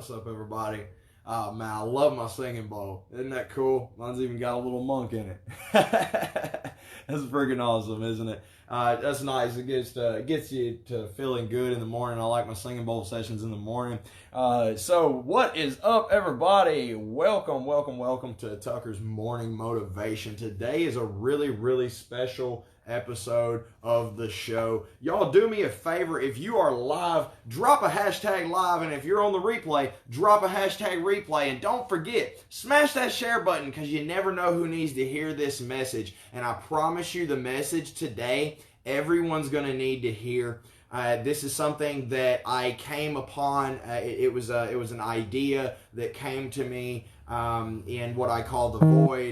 What's up, everybody? Man, I love my singing bowl. Isn't that cool? Mine's even got a little monk in it. That's freaking awesome, isn't it? That's nice. It gets you to feeling good in the morning. I like my singing bowl sessions in the morning. So what is up, everybody? Welcome to Tucker's Morning Motivation. Today is a really special episode of the show. Y'all do me a favor. If you are live, drop a hashtag live, and if you're on the replay, drop a hashtag replay. And don't forget, smash that share button, because you never know who needs to hear this message. And I promise you, the message today, everyone's going to need to hear. This is something that I came upon. It was an idea that came to me in what I call the void,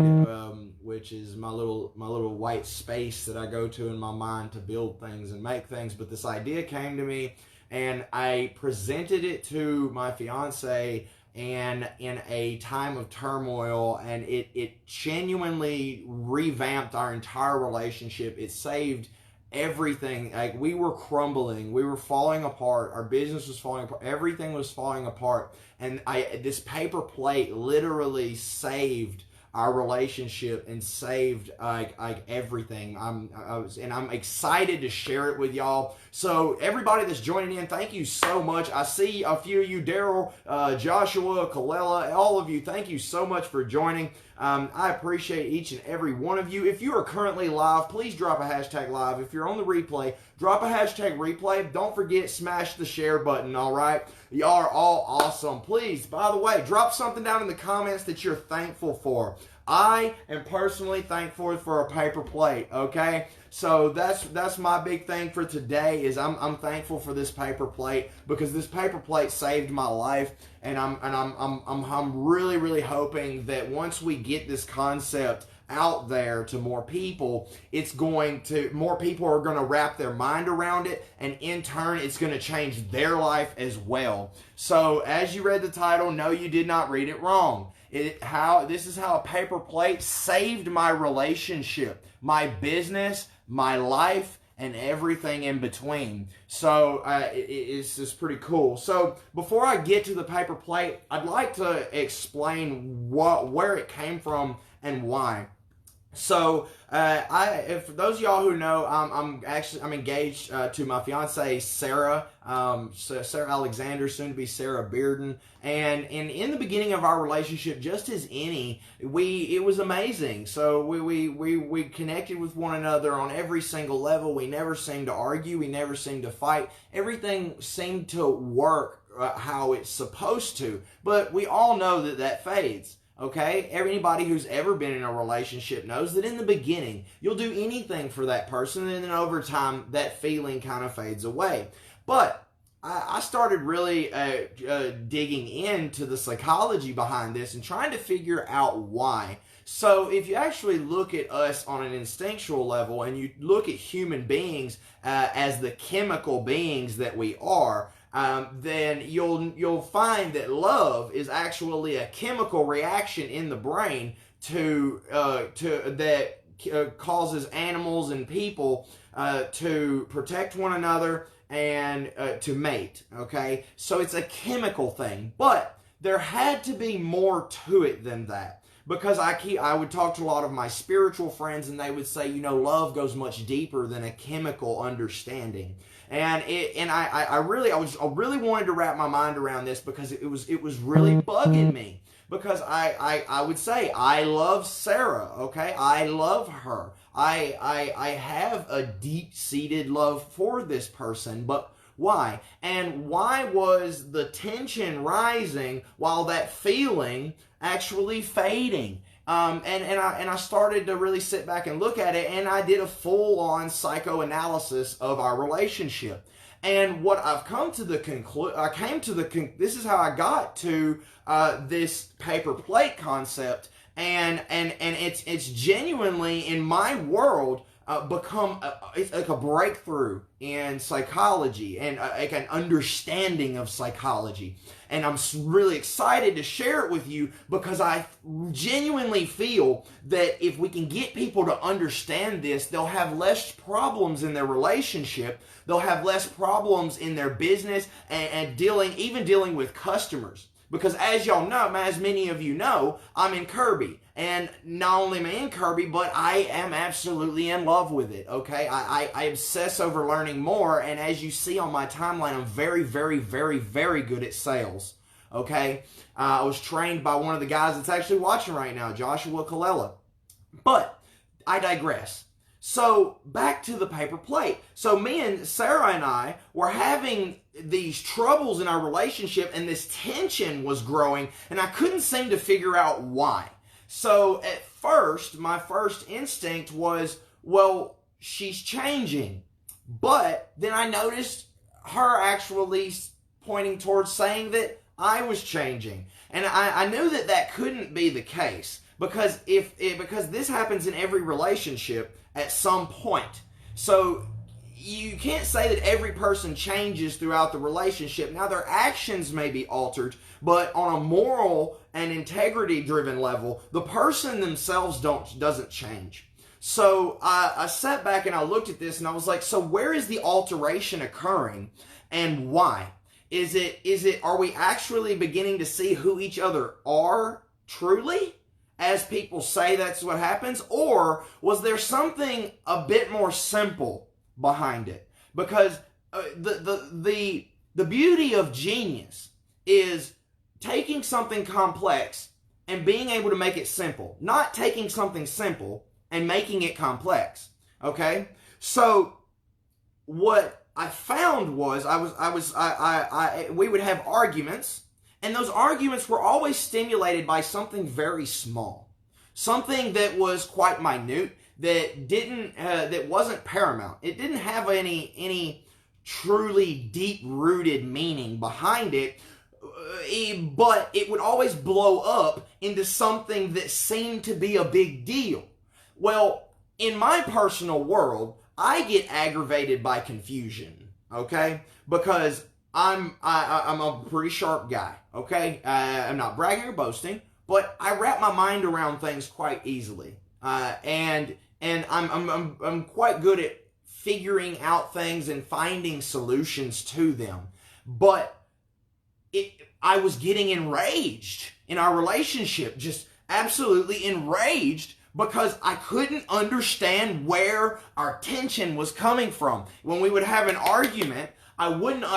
which is my little white space that I go to in my mind to build things and make things. But this idea came to me, and I presented it to my fiance, and in a time of turmoil, and it genuinely revamped our entire relationship. It saved everything. Like, we were crumbling, we were falling apart, our business was falling apart, everything was falling apart, and this paper plate literally saved our relationship and saved like everything. I'm excited to share it with y'all. So everybody that's joining in, thank you so much. I see a few of you, Daryl, Joshua, Kalela, all of you, thank you so much for joining. I appreciate each and every one of you. If you are currently live, please drop a hashtag live. If you're on the replay, drop a hashtag replay. Don't forget, smash the share button, all right? Y'all are all awesome. Please, by the way, drop something down in the comments that you're thankful for. I am personally thankful for a paper plate, okay? So that's my big thing for today, is I'm thankful for this paper plate, because this paper plate saved my life, and I'm really hoping that once we get this concept out there to more people, more people are going to wrap their mind around it, and in turn it's going to change their life as well. So as you read the title, no, you did not read it wrong. This is how a paper plate saved my relationship, my business, my life, and everything in between. So it's just pretty cool. So before I get to the paper plate, I'd like to explain where it came from and why. So, for those of y'all who know, I'm engaged to my fiance Sarah, Sarah Alexander, soon to be Sarah Bearden, and in the beginning of our relationship, just as any, it was amazing. So we connected with one another on every single level. We never seemed to argue. We never seemed to fight. Everything seemed to work how it's supposed to. But we all know that fades. Okay, anybody who's ever been in a relationship knows that in the beginning, you'll do anything for that person, and then over time, that feeling kind of fades away. But I started really digging into the psychology behind this and trying to figure out why. So if you actually look at us on an instinctual level, and you look at human beings as the chemical beings that we are, then you'll find that love is actually a chemical reaction in the brain that causes animals and people to protect one another and to mate. Okay, so it's a chemical thing, but there had to be more to it than that. Because I would talk to a lot of my spiritual friends, and they would say, love goes much deeper than a chemical understanding. And I really wanted to wrap my mind around this, because it was really bugging me. Because I would say, I love Sarah, okay? I love her. I have a deep-seated love for this person, but why? And why was the tension rising while that feeling actually fading? And I started to really sit back and look at it, and I did a full-on psychoanalysis of our relationship. And what I've come to this is how I got to this paper plate concept, and it's genuinely, in my world, become it's like a breakthrough in psychology and like an understanding of psychology. And I'm really excited to share it with you, because I genuinely feel that if we can get people to understand this, they'll have less problems in their relationship. They'll have less problems in their business and dealing with customers. Because as y'all know, as many of you know, I'm in Kirby. And not only am I in Kirby, but I am absolutely in love with it, okay? I obsess over learning more, and as you see on my timeline, I'm very, very, very, very good at sales, okay? I was trained by one of the guys that's actually watching right now, Joshua Colella. But I digress. So back to the paper plate. So me and Sarah and I were having these troubles in our relationship, and this tension was growing, and I couldn't seem to figure out why. So at first, my first instinct was, well, she's changing. But then I noticed her actually pointing towards saying that I was changing. And I knew that that couldn't be the case, because because this happens in every relationship at some point. So you can't say that every person changes throughout the relationship. Now, their actions may be altered, but on a moral and integrity-driven level, the person themselves doesn't change. So I sat back and I looked at this and I was like, so where is the alteration occurring and why? Are we actually beginning to see who each other are truly, as people say that's what happens? Or was there something a bit more simple behind it? Because the beauty of genius is taking something complex and being able to make it simple, not taking something simple and making it complex. Okay? So what I found was we would have arguments, and those arguments were always stimulated by something very small, something that was quite minute, that wasn't paramount. It didn't have any truly deep-rooted meaning behind it, but it would always blow up into something that seemed to be a big deal. Well, in my personal world, I get aggravated by confusion, okay? Because I'm a pretty sharp guy, okay? I'm not bragging or boasting, but I wrap my mind around things quite easily, and I'm quite good at figuring out things and finding solutions to them. But I was getting enraged in our relationship, just absolutely enraged, because I couldn't understand where our tension was coming from. When we would have an argument, I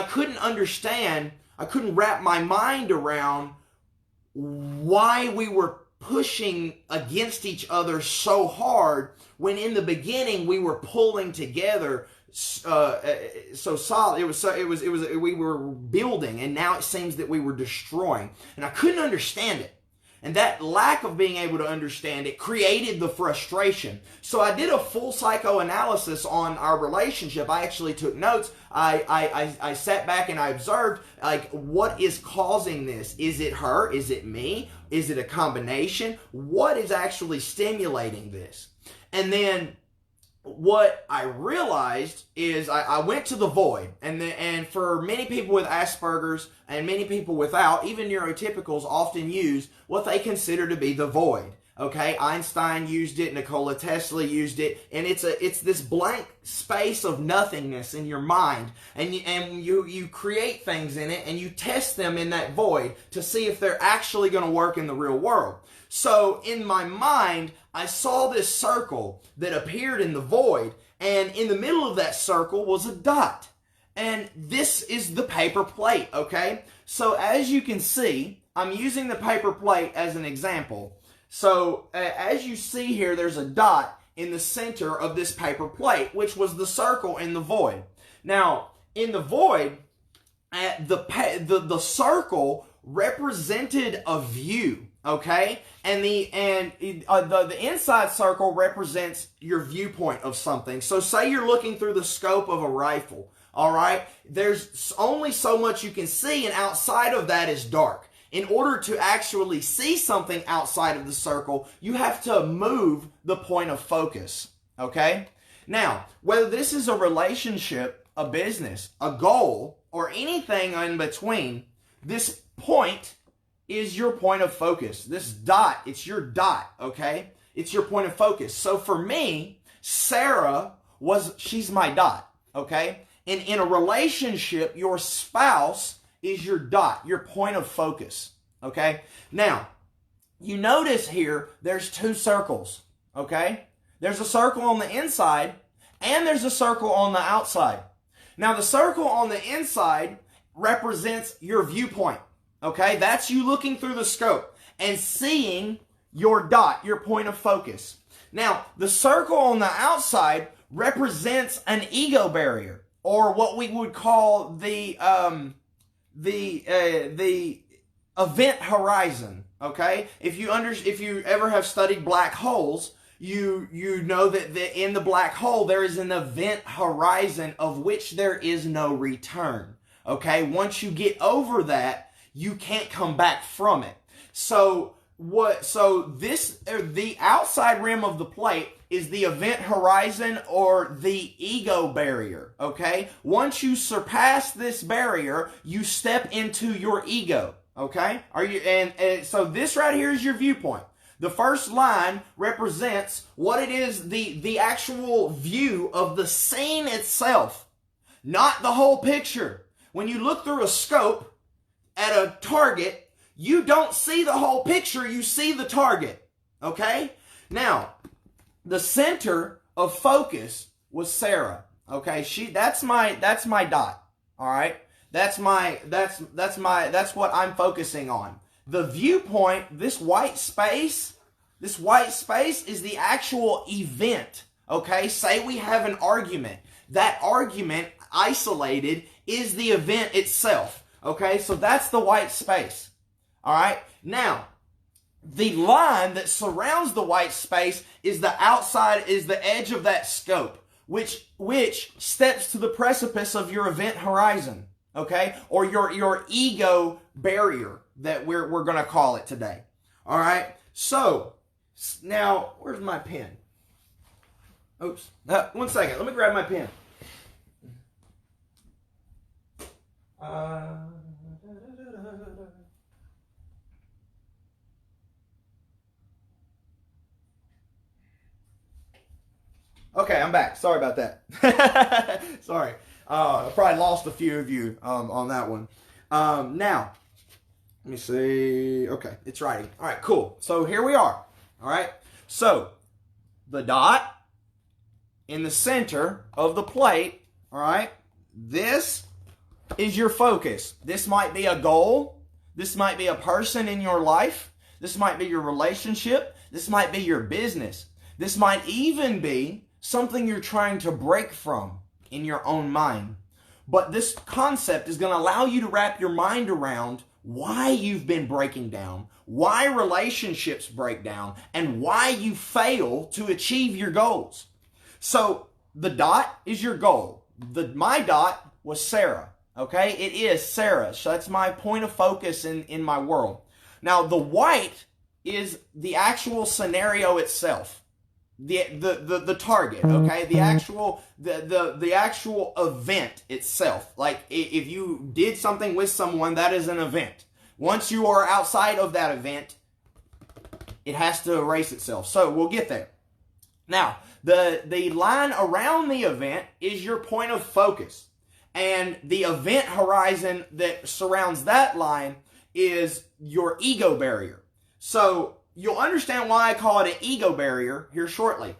couldn't wrap my mind around why we were pushing against each other so hard, when in the beginning we were pulling together so solid. We were building, and now it seems that we were destroying. And I couldn't understand it. And that lack of being able to understand it created the frustration. So I did a full psychoanalysis on our relationship. I actually took notes. I sat back and I observed, like, what is causing this? Is it her? Is it me? Is it a combination? What is actually stimulating this? And then what I realized is I went to the void, and for many people with Asperger's and many people without, even neurotypicals often use what they consider to be the void. Okay, Einstein used it, Nikola Tesla used it, and it's this blank space of nothingness in your mind, and you create things in it, and you test them in that void to see if they're actually going to work in the real world. So in my mind, I saw this circle that appeared in the void, and in the middle of that circle was a dot. And this is the paper plate, okay? So as you can see, I'm using the paper plate as an example. So as you see here, there's a dot in the center of this paper plate, which was the circle in the void. Now, in the void, the circle represented a view, okay? And the inside circle represents your viewpoint of something. So say you're looking through the scope of a rifle, all right? There's only so much you can see, and outside of that is dark. In order to actually see something outside of the circle, you have to move the point of focus, okay? Now, whether this is a relationship, a business, a goal, or anything in between, this point is your point of focus. This dot, it's your dot, okay? It's your point of focus. So for me, Sarah she's my dot, okay? And in a relationship, your spouse is your dot, your point of focus, Okay? Now, you notice here there's two circles. Okay? There's a circle on the inside and there's a circle on the outside. Now, the circle on the inside represents your viewpoint. Okay? That's you looking through the scope and seeing your dot, your point of focus. Now, the circle on the outside represents an ego barrier, or what we would call the event horizon. Okay, if you ever have studied black holes, you know that in the black hole there is an event horizon of which there is no return. Okay, once you get over that, you can't come back from it. So the outside rim of the plate is the event horizon or the ego barrier. Okay, once you surpass this barrier, you step into your ego. Okay, and so this right here is your viewpoint. The first line represents what it is, the actual view of the scene itself, not the whole picture. When you look through a scope at a target, you don't see the whole picture, you see the target. Okay? Now, the center of focus was Sarah. Okay? That's my dot. All right? That's what I'm focusing on. The viewpoint, this white space is the actual event. Okay? Say we have an argument. That argument, isolated, is the event itself. Okay? So that's the white space. All right? Now, the line that surrounds the white space is the outside, is the edge of that scope, which steps to the precipice of your event horizon. Okay? Or your ego barrier that we're going to call it today. All right? So, now, where's my pen? Oops. 1 second. Let me grab my pen. Okay, I'm back. Sorry about that. Sorry. I probably lost a few of you on that one. Now, let me see. Okay, it's writing. All right, cool. So here we are. All right. So the dot in the center of the plate. All right. This is your focus. This might be a goal. This might be a person in your life. This might be your relationship. This might be your business. This might even be something you're trying to break from in your own mind. But this concept is going to allow you to wrap your mind around why you've been breaking down, why relationships break down, and why you fail to achieve your goals. So the dot is your goal. My dot was Sarah. Okay? It is Sarah. So that's my point of focus in my world. Now the white is the actual scenario itself. The target, okay? The actual event itself. Like if you did something with someone, that is an event. Once you are outside of that event, it has to erase itself. So we'll get there. Now, the line around the event is your point of focus. And the event horizon that surrounds that line is your ego barrier. So you'll understand why I call it an ego barrier here shortly.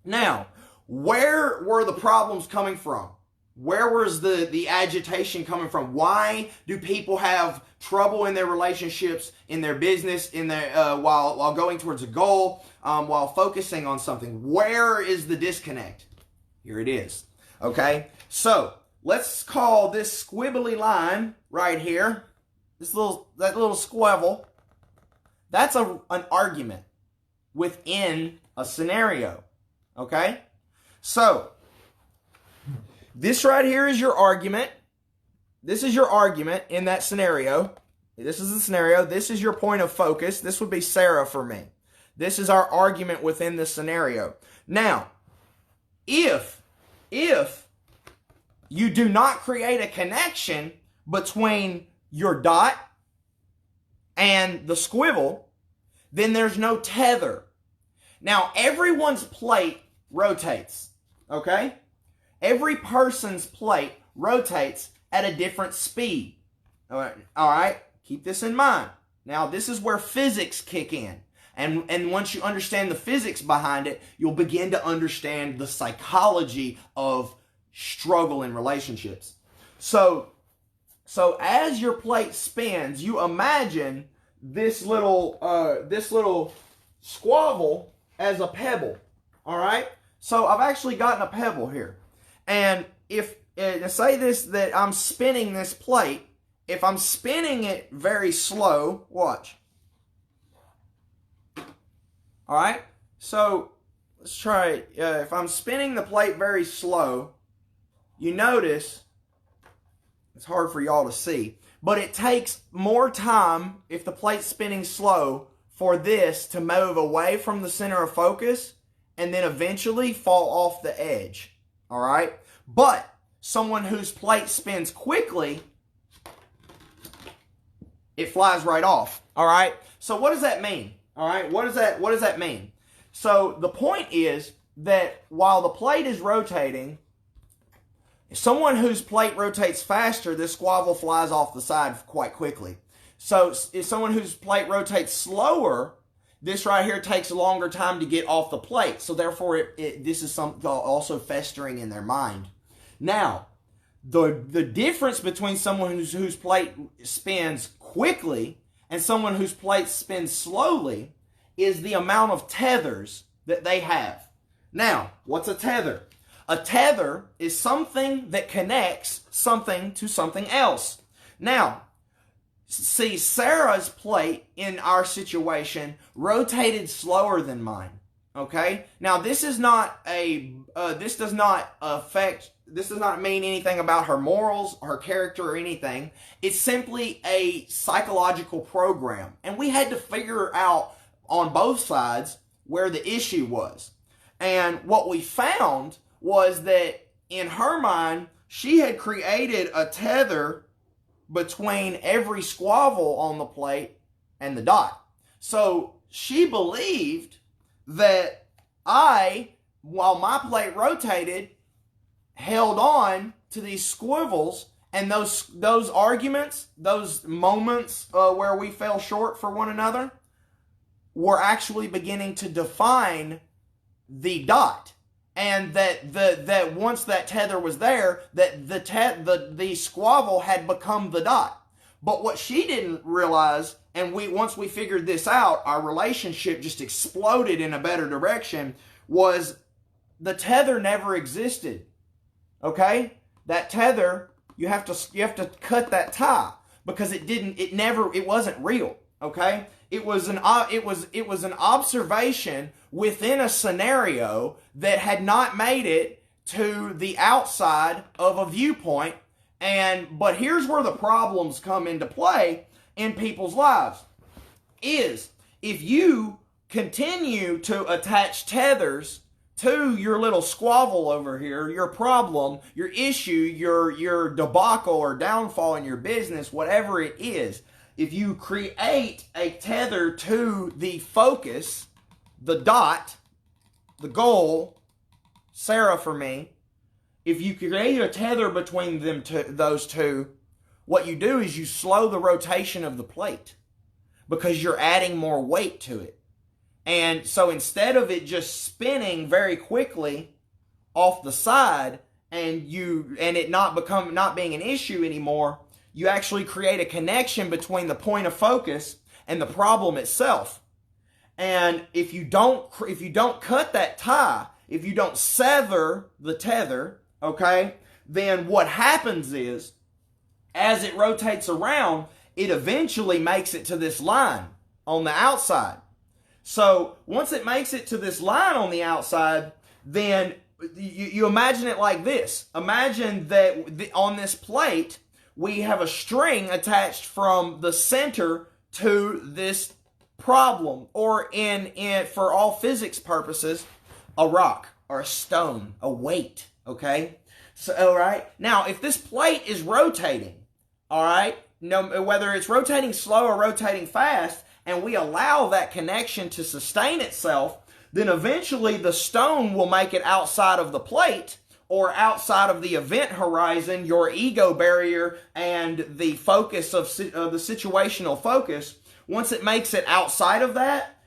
Now, where were the problems coming from? Where was the agitation coming from? Why do people have trouble in their relationships, in their business, in their while going towards a goal, while focusing on something? Where is the disconnect? Here it is. Okay, so let's call this squibbly line right here, that little squabble. That's an argument within a scenario. Okay? So, this right here is your argument. This is your argument in that scenario. This is the scenario. This is your point of focus. This would be Sarah for me. This is our argument within the scenario. Now, if you do not create a connection between your dot and the squivel, then there's no tether. Now, everyone's plate rotates, okay? Every person's plate rotates at a different speed. All right? Keep this in mind. Now, this is where physics kick in. And once you understand the physics behind it, you'll begin to understand the psychology of struggle in relationships. So as your plate spins, you imagine this little squabble as a pebble. All right? So I've actually gotten a pebble here. And if say this, that I'm spinning this plate, if I'm spinning it very slow, watch. All right? So let's try it. If I'm spinning the plate very slow, you notice, it's hard for y'all to see, but it takes more time, if the plate's spinning slow, for this to move away from the center of focus and then eventually fall off the edge. All right? But someone whose plate spins quickly, it flies right off. All right? So what does that mean? All right? What does that mean? So the point is that while the plate is rotating, someone whose plate rotates faster, this squabble flies off the side quite quickly. So if someone whose plate rotates slower, this right here takes a longer time to get off the plate. So therefore, this is something also festering in their mind. Now, the difference between someone whose plate spins quickly and someone whose plate spins slowly is the amount of tethers that they have. Now, what's a tether? A tether is something that connects something to something else. Now, see, Sarah's plate in our situation rotated slower than mine. Okay? Now, this does not mean anything about her morals, her character, or anything. It's simply a psychological program. And we had to figure out on both sides where the issue was. And what we found was that in her mind, she had created a tether between every squabble on the plate and the dot. So she believed that while my plate rotated, held on to these squibbles, and those arguments, those moments where we fell short for one another, were actually beginning to define the dot. And that once that tether was there, that the squabble had become the dot. But what she didn't realize, and once we figured this out, our relationship just exploded in a better direction, was the tether never existed. Okay? That tether, you have to cut that tie, because it wasn't real. Okay? It was an observation within a scenario that had not made it to the outside of a viewpoint. But here's where the problems come into play in people's lives. Is if you continue to attach tethers to your little squabble over here, your problem, your issue, your debacle or downfall in your business, whatever it is, if you create a tether to the focus, the dot, the goal, Sarah for me, if you create a tether between those two, what you do is you slow the rotation of the plate because you're adding more weight to it. And so instead of it just spinning very quickly off the side and it not being an issue anymore, you actually create a connection between the point of focus and the problem itself. And if you don't cut that tie, if you don't sever the tether, okay, then what happens is, as it rotates around, it eventually makes it to this line on the outside. So once it makes it to this line on the outside, then you imagine it like this. Imagine that on this plate, we have a string attached from the center to this problem, or for all physics purposes, a rock or a stone, a weight, okay? So, all right, now if this plate is rotating, all right, whether it's rotating slow or rotating fast, and we allow that connection to sustain itself, then eventually the stone will make it outside of the plate, or outside of the event horizon, your ego barrier, and the focus of the situational focus once it makes it outside of that,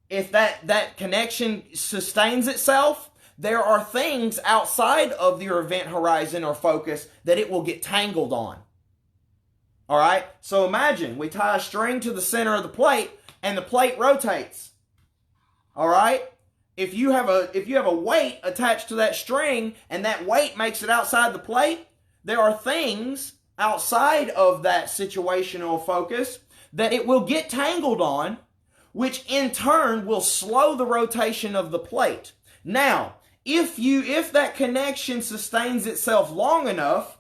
if that connection sustains itself, there are things outside of your event horizon or focus that it will get tangled on. All right? So imagine we tie a string to the center of the plate and the plate rotates. All right? If you have a weight attached to that string and that weight makes it outside the plate, there are things outside of that situational focus that it will get tangled on, which in turn will slow the rotation of the plate. Now, if that connection sustains itself long enough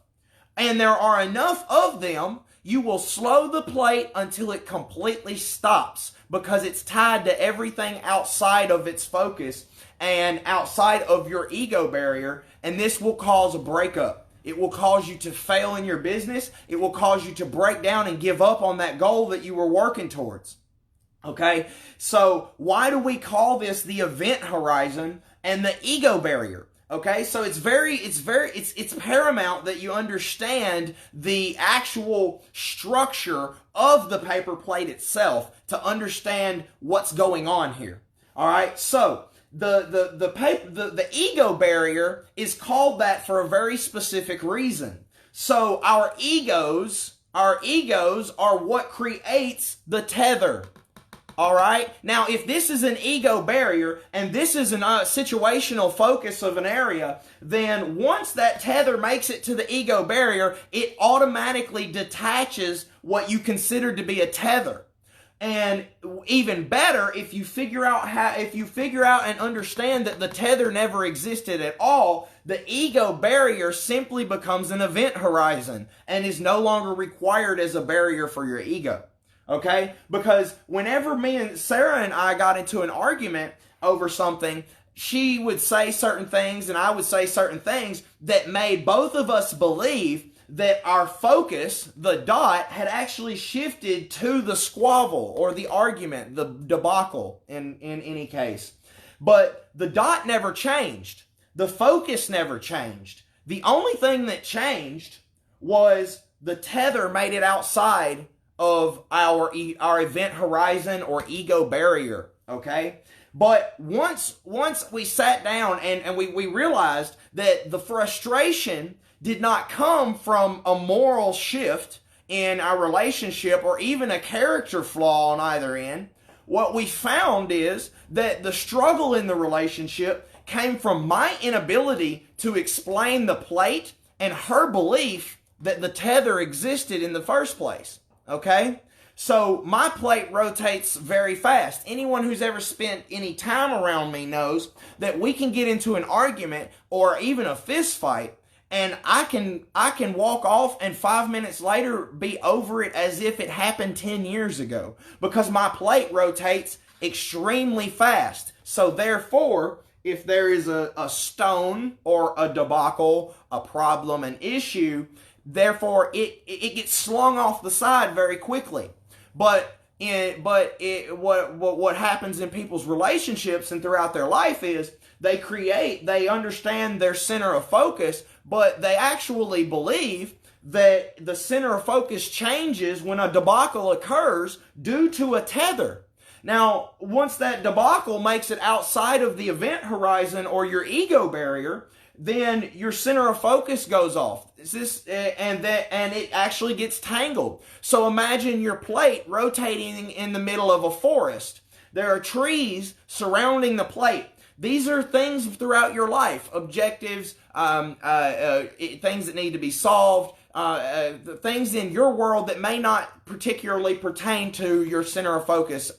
and there are enough of them, you will slow the plate until it completely stops, because it's tied to everything outside of its focus and outside of your ego barrier, and this will cause a breakup. It will cause you to fail in your business. It will cause you to break down and give up on that goal that you were working towards. Okay? So why do we call this the event horizon and the ego barrier? Okay, so it's paramount that you understand the actual structure of the paper plate itself to understand what's going on here. All right, so the ego barrier is called that for a very specific reason. So our egos are what creates the tether. All right. Now, if this is an ego barrier and this is a situational focus of an area, then once that tether makes it to the ego barrier, it automatically detaches what you consider to be a tether. And even better, if you figure out and understand that the tether never existed at all, the ego barrier simply becomes an event horizon and is no longer required as a barrier for your ego. Okay? Because whenever Sarah and I got into an argument over something, she would say certain things and I would say certain things that made both of us believe that our focus, the dot, had actually shifted to the squabble or the argument, the debacle in any case. But the dot never changed. The focus never changed. The only thing that changed was the tether made it outside of our event horizon or ego barrier, okay? But once we sat down and we realized that the frustration did not come from a moral shift in our relationship or even a character flaw on either end, what we found is that the struggle in the relationship came from my inability to explain the plate and her belief that the tether existed in the first place. Okay? So my plate rotates very fast. Anyone who's ever spent any time around me knows that we can get into an argument or even a fist fight and I can walk off and 5 minutes later be over it as if it happened 10 years ago because my plate rotates extremely fast. So therefore, if there is a stone or a debacle, a problem, an issue, therefore, it gets slung off the side very quickly. But what happens in people's relationships and throughout their life is they understand their center of focus, but they actually believe that the center of focus changes when a debacle occurs due to a tether. Now, once that debacle makes it outside of the event horizon or your ego barrier, then your center of focus goes off. And it actually gets tangled. So imagine your plate rotating in the middle of a forest. There are trees surrounding the plate. These are things throughout your life, objectives, things that need to be solved, things in your world that may not particularly pertain to your center of focus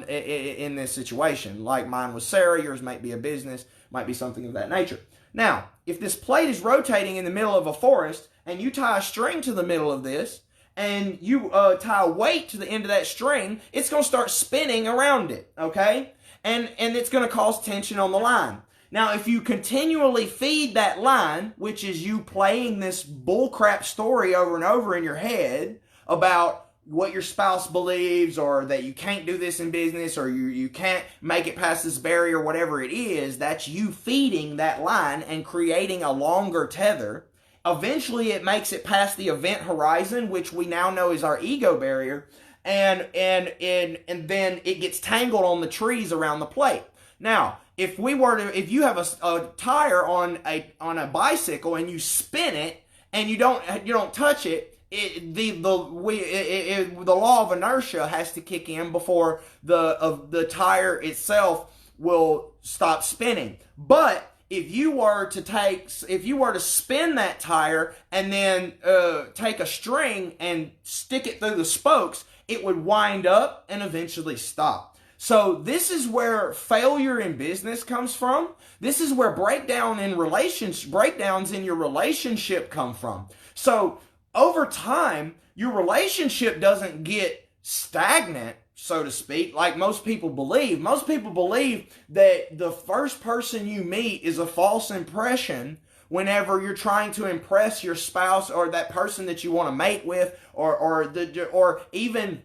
in this situation. Like mine was Sarah, yours might be a business, might be something of that nature. Now, if this plate is rotating in the middle of a forest and you tie a string to the middle of this and you tie a weight to the end of that string, it's going to start spinning around it, okay? And it's going to cause tension on the line. Now, if you continually feed that line, which is you playing this bullcrap story over and over in your head about what your spouse believes or that you can't do this in business or you can't make it past this barrier, whatever it is, that's you feeding that line and creating a longer tether. Eventually, it makes it past the event horizon, which we now know is our ego barrier, and then it gets tangled on the trees around the plate. Now, if you have a tire on a bicycle and you spin it and you don't touch it, the law of inertia has to kick in before the tire itself will stop spinning. But if you were to spin that tire and then take a string and stick it through the spokes, it would wind up and eventually stop. So this is where failure in business comes from. This is where breakdowns in your relationship come from. So over time, your relationship doesn't get stagnant, so to speak, like most people believe. Most people believe that the first person you meet is a false impression whenever you're trying to impress your spouse or that person that you want to mate with, or even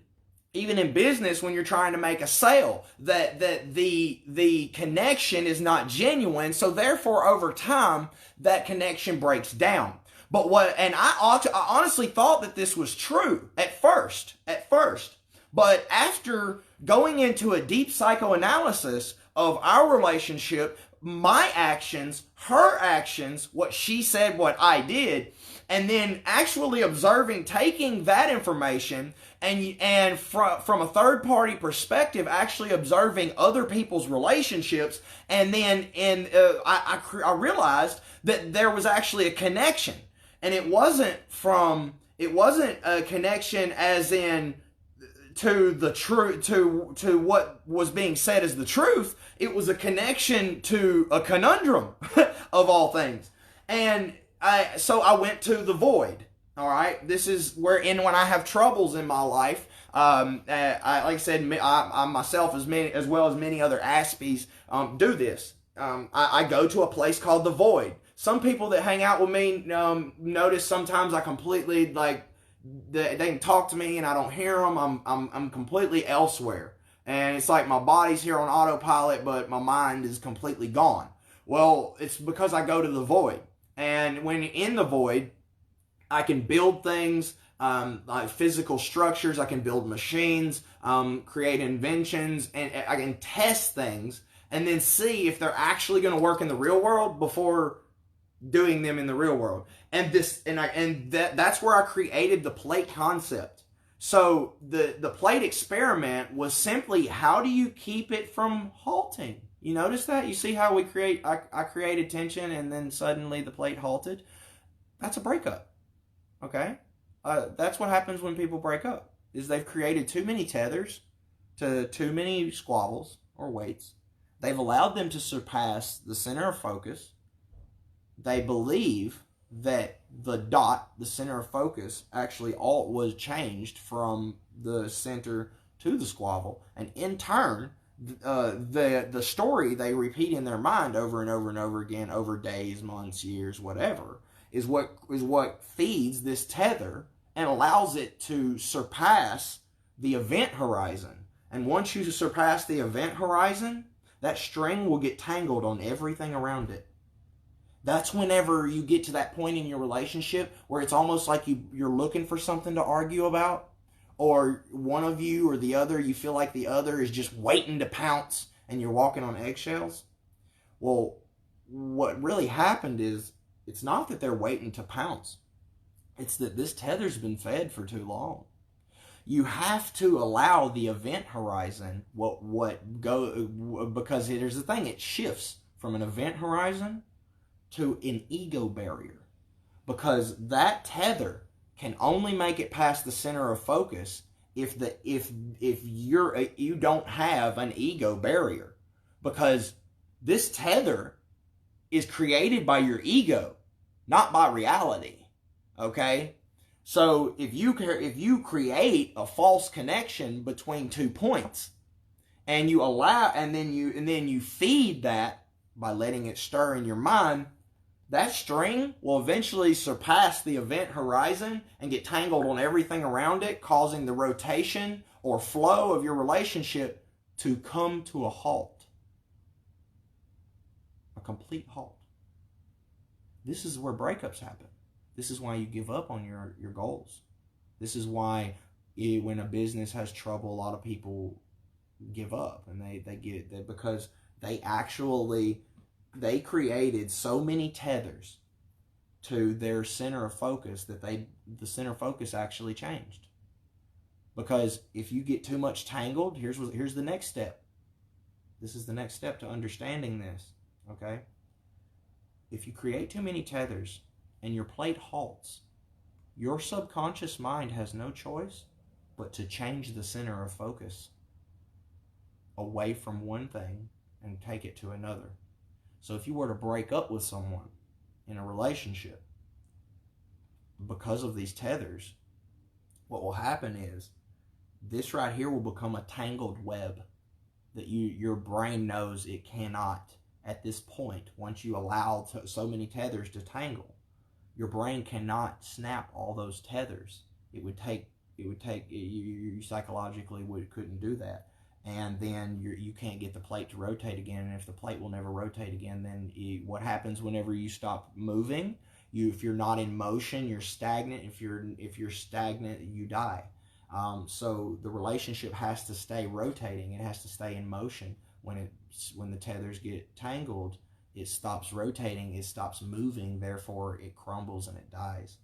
in business when you're trying to make a sale, that the connection is not genuine. So therefore, over time, that connection breaks down. But I honestly thought that this was true at first. But after going into a deep psychoanalysis of our relationship, my actions, her actions, what she said, what I did, and then actually taking that information and from a third party perspective, actually observing other people's relationships, and then I realized that there was actually a connection, and it wasn't a connection as in to the truth, to what was being said as the truth. It was a connection to a conundrum of all things. And so I went to the void. All right, this is when I have troubles in my life. Like I said, I myself, as well as many other Aspies, do this. I go to a place called the void. Some people that hang out with me notice sometimes I completely they can talk to me and I don't hear them. I'm completely elsewhere, and it's like my body's here on autopilot, but my mind is completely gone. Well, it's because I go to the void, and when in the void, I can build things like physical structures. I can build machines, create inventions, and I can test things and then see if they're actually going to work in the real world before doing them in the real world. And that's where I created the plate concept. So the plate experiment was simply, how do you keep it from halting? You notice that? You see how I created tension and then suddenly the plate halted? That's a breakup. Okay? That's what happens when people break up, is they've created too many tethers to too many squabbles or weights. They've allowed them to surpass the center of focus. They believe that the dot, the center of focus, actually all was changed from the center to the squabble. And in turn, the story they repeat in their mind over and over and over again over days, months, years, whatever, is what feeds this tether and allows it to surpass the event horizon. And once you surpass the event horizon, that string will get tangled on everything around it. That's whenever you get to that point in your relationship where it's almost like you're looking for something to argue about, or one of you or the other, you feel like the other is just waiting to pounce and you're walking on eggshells. Well, what really happened is, it's not that they're waiting to pounce. It's that this tether's been fed for too long. You have to allow the event horizon because here's the thing, it shifts from an event horizon to an ego barrier, because that tether can only make it past the center of focus if you don't have an ego barrier, because this tether is created by your ego, not by reality. Okay? So if you create a false connection between 2 points, and you allow, and then you feed that by letting it stir in your mind, that string will eventually surpass the event horizon and get tangled on everything around it, causing the rotation or flow of your relationship to come to a halt. A complete halt. This is where breakups happen. This is why you give up on your goals. This is why when a business has trouble, a lot of people give up, and because they created so many tethers to their center of focus that the center of focus actually changed. Because if you get too much tangled, here's the next step. This is the next step to understanding this, okay? If you create too many tethers and your plate halts, your subconscious mind has no choice but to change the center of focus away from one thing and take it to another. So if you were to break up with someone in a relationship because of these tethers, what will happen is this right here will become a tangled web that your brain knows it cannot, at this point, once you allow so many tethers to tangle, your brain cannot snap all those tethers. You psychologically couldn't do that. And then you can't get the plate to rotate again. And if the plate will never rotate again, then what happens whenever you stop moving? If you're not in motion, you're stagnant. If you're stagnant, you die. So the relationship has to stay rotating. It has to stay in motion. When the tethers get tangled, it stops rotating. It stops moving. Therefore, it crumbles and it dies.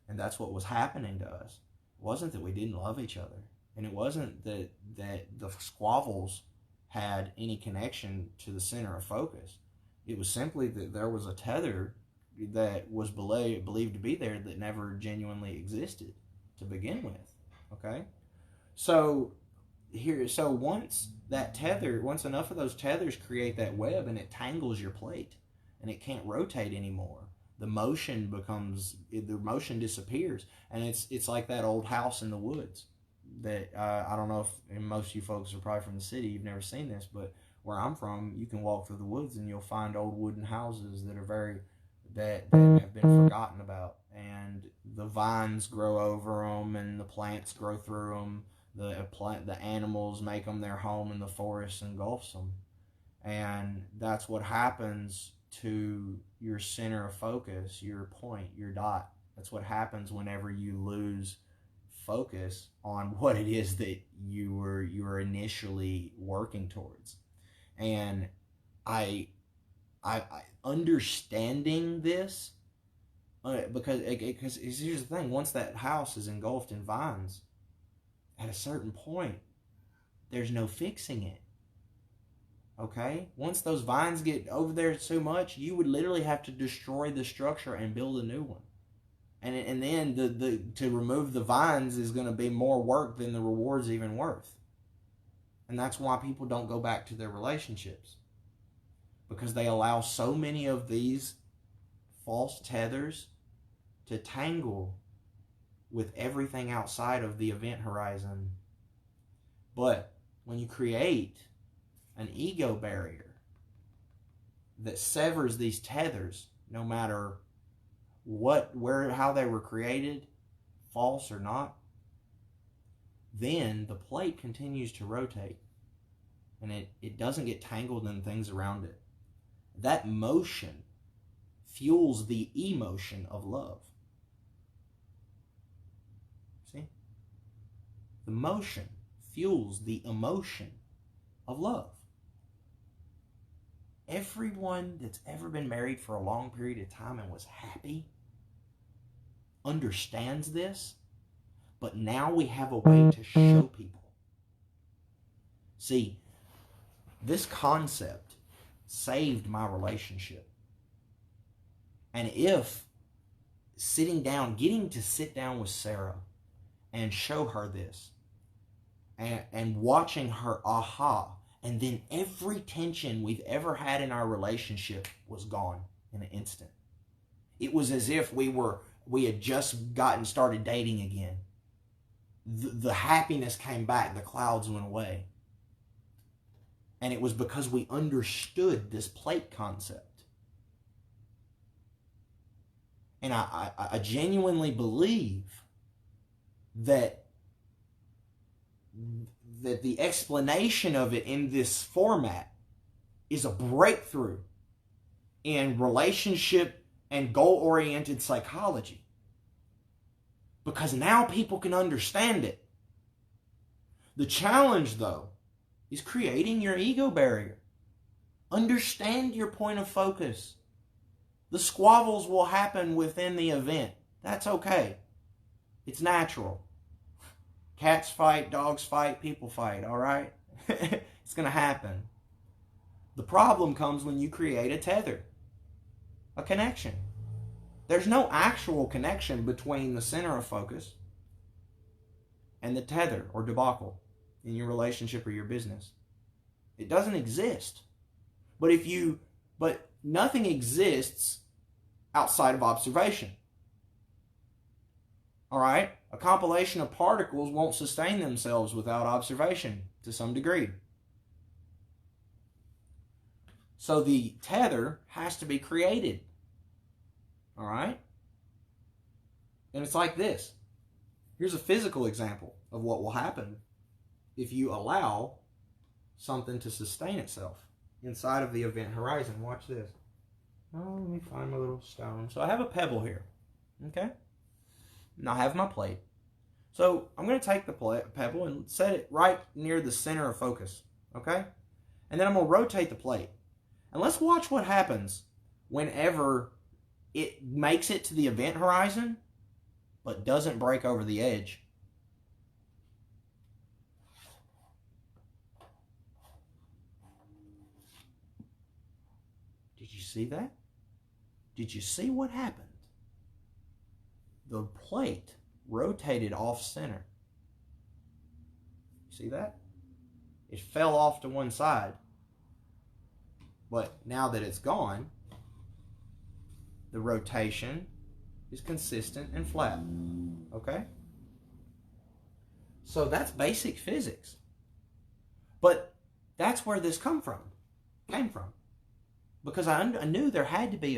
And that's what was happening to us. It wasn't that we didn't love each other. And it wasn't that the squabbles had any connection to the center of focus. It was simply that there was a tether that was believed to be there that never genuinely existed to begin with. Okay? So once enough of those tethers create that web and it tangles your plate and it can't rotate anymore, the motion disappears. And it's like that old house in the woods. That I don't know if most of you folks are probably from the city, you've never seen this, but where I'm from, you can walk through the woods and you'll find old wooden houses that have been forgotten about, and the vines grow over them and the plants grow through them. The animals make them their home, and the forest engulfs them. And that's what happens to your center of focus, your point, your dot. That's what happens whenever you lose focus on what it is that you were initially working towards. And I understanding this, because here's the thing: once that house is engulfed in vines, at a certain point, there's no fixing it. Okay? Once those vines get over there so much, you would literally have to destroy the structure and build a new one. And then to remove the vines is going to be more work than the reward's even worth. And that's why people don't go back to their relationships. Because they allow so many of these false tethers to tangle with everything outside of the event horizon. But when you create an ego barrier that severs these tethers, no matter how they were created, false or not, then the plate continues to rotate and it doesn't get tangled in things around it. That motion fuels the emotion of love. See? The motion fuels the emotion of love. Everyone that's ever been married for a long period of time and was happy understands this, but now we have a way to show people. See, this concept saved my relationship. And if getting to sit down with Sarah and show her this, and watching her aha, and then every tension we've ever had in our relationship was gone in an instant. It was as if we had just started dating again. The happiness came back, the clouds went away. And it was because we understood this plate concept. And I genuinely believe that the explanation of it in this format is a breakthrough in relationship and goal-oriented psychology. Because now people can understand it. The challenge, though, is creating your ego barrier. Understand your point of focus. The squabbles will happen within the event. That's okay. It's natural. Cats fight, dogs fight, people fight, all right? It's going to happen. The problem comes when you create a tether, a connection. There's no actual connection between the center of focus and the tether or debacle in your relationship or your business. It doesn't exist. But nothing exists outside of observation. All right? A compilation of particles won't sustain themselves without observation to some degree. So the tether has to be created. All right? And it's like this. Here's a physical example of what will happen if you allow something to sustain itself inside of the event horizon. Watch this. Oh, let me find my little stone. So I have a pebble here. Okay? And I have my plate. So I'm going to take the pebble and set it right near the center of focus. Okay? And then I'm going to rotate the plate. And let's watch what happens whenever it makes it to the event horizon, but doesn't break over the edge. Did you see that? Did you see what happened? The plate rotated off center. See that? It fell off to one side. But now that it's gone, the rotation is consistent and flat. Okay? So that's basic physics. But that's where this came from. Because I knew there had to be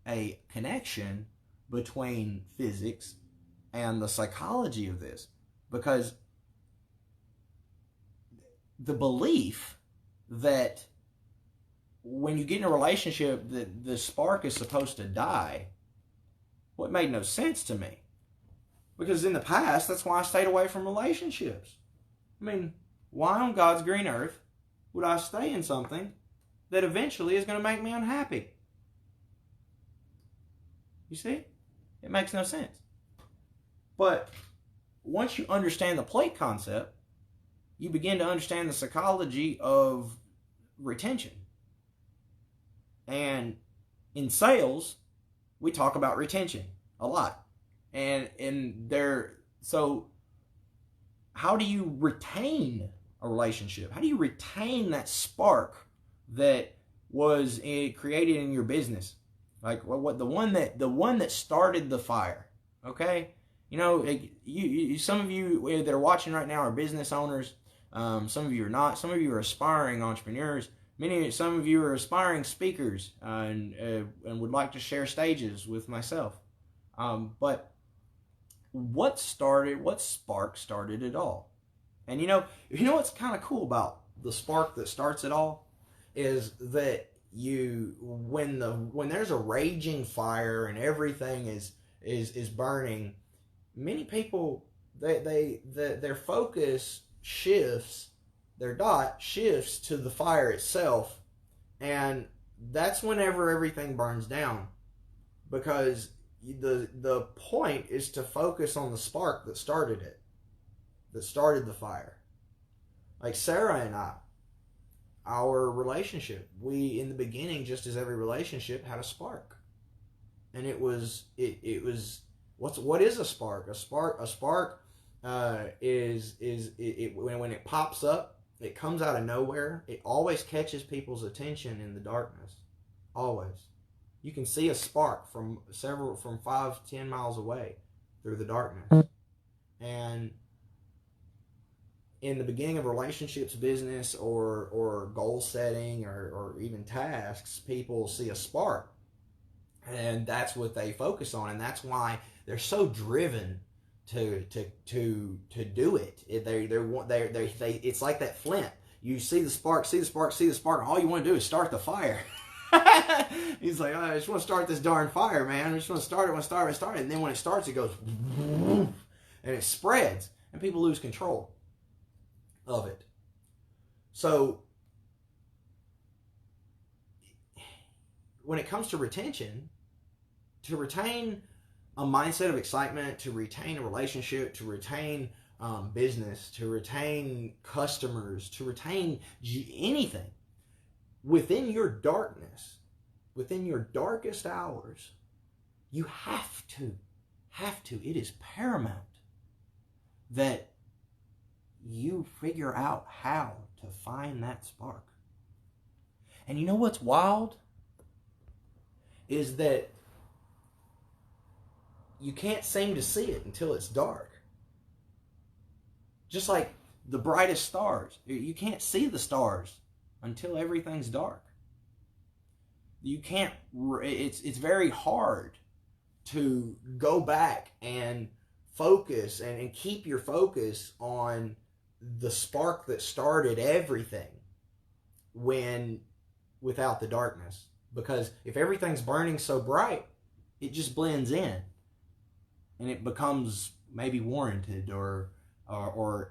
a connection between physics and the psychology of this. Because the belief that when you get in a relationship that the spark is supposed to die, well, it made no sense to me. Because in the past, that's why I stayed away from relationships. I mean, why on God's green earth would I stay in something that eventually is going to make me unhappy? You see? It makes no sense. But once you understand the plate concept, you begin to understand the psychology of retention. And in sales, we talk about retention a lot. So how do you retain a relationship? How do you retain that spark that was created in your business? Like the one that started the fire. Okay? You know, some of you that are watching right now are business owners. Some of you are not. Some of you are aspiring entrepreneurs. Some of you are aspiring speakers and would like to share stages with myself. But what spark started it all? And you know what's kind of cool about the spark that starts it all is that when there's a raging fire and everything is burning, many people their focus shifts, their dot shifts to the fire itself, and that's whenever everything burns down, because the point is to focus on the spark that started it, that started the fire. Like Sarah and I, our relationship, we in the beginning, just as every relationship, had a spark, and it was what is a spark? A spark is when it pops up, it comes out of nowhere. It always catches people's attention in the darkness. Always. You can see a spark from 5-10 miles away through the darkness. And in the beginning of relationships, business, or goal setting, or even tasks, people see a spark, and that's what they focus on, and that's why they're so driven to do it. It's like that flint. You see the spark, and all you want to do is start the fire. He's like, I just want to start this darn fire, man. I just want to start it, and then when it starts, it goes, and it spreads. and people lose control of it. So when it comes to retention, to retain a mindset of excitement, to retain a relationship, to retain business, to retain customers, to retain anything within your darkness, within your darkest hours, you have to, it is paramount that you figure out how to find that spark. And you know what's wild? Is that you can't seem to see it until it's dark. Just like the brightest stars. You can't see the stars until everything's dark. You can't, it's very hard to go back and focus and keep your focus on the spark that started everything without the darkness. Because if everything's burning so bright, it just blends in. And it becomes maybe warranted or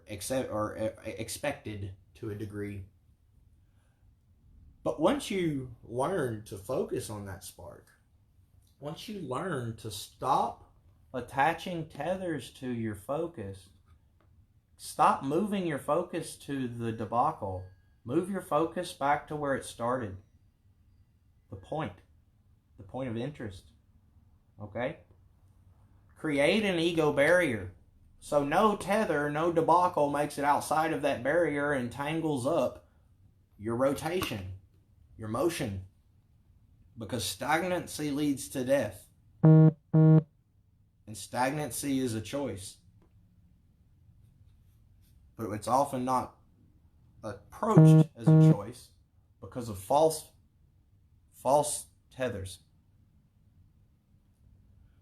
expected to a degree. But once you learn to focus on that spark, once you learn to stop attaching tethers to your focus, stop moving your focus to the debacle, move your focus back to where it started. The point of interest. Okay? Create an ego barrier. So no tether, no debacle makes it outside of that barrier and tangles up your rotation, your motion. Because stagnancy leads to death. And stagnancy is a choice. But it's often not approached as a choice because of false tethers.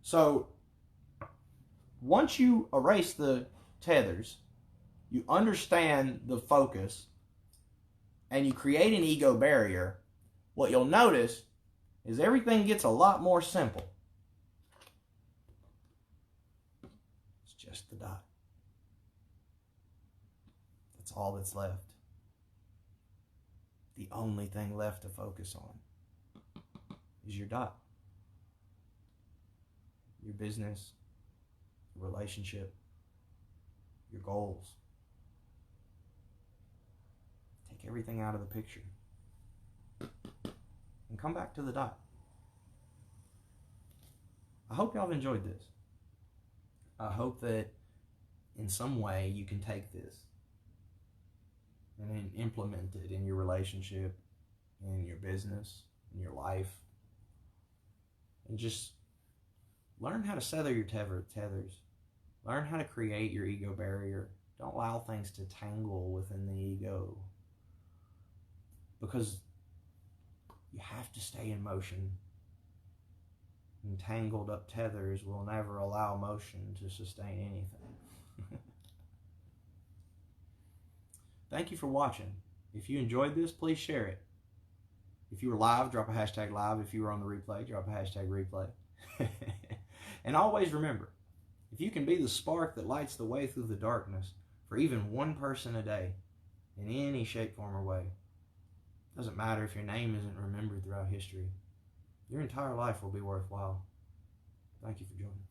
So once you erase the tethers, you understand the focus, and you create an ego barrier, what you'll notice is everything gets a lot more simple. It's just the dot. That's all that's left. The only thing left to focus on is your dot. Your business, your relationship, your goals. Take everything out of the picture and come back to the dot. I hope y'all have enjoyed this. I hope that in some way you can take this and implement it in your relationship, in your business, in your life, and just learn how to sever your tethers. Learn how to create your ego barrier. Don't allow things to tangle within the ego, because you have to stay in motion. And tangled up tethers will never allow motion to sustain anything. Thank you for watching. If you enjoyed this, please share it. If you were live, drop a hashtag live. If you were on the replay, drop a hashtag replay. And always remember, if you can be the spark that lights the way through the darkness for even one person a day, in any shape, form, or way, doesn't matter if your name isn't remembered throughout history, your entire life will be worthwhile. Thank you for joining.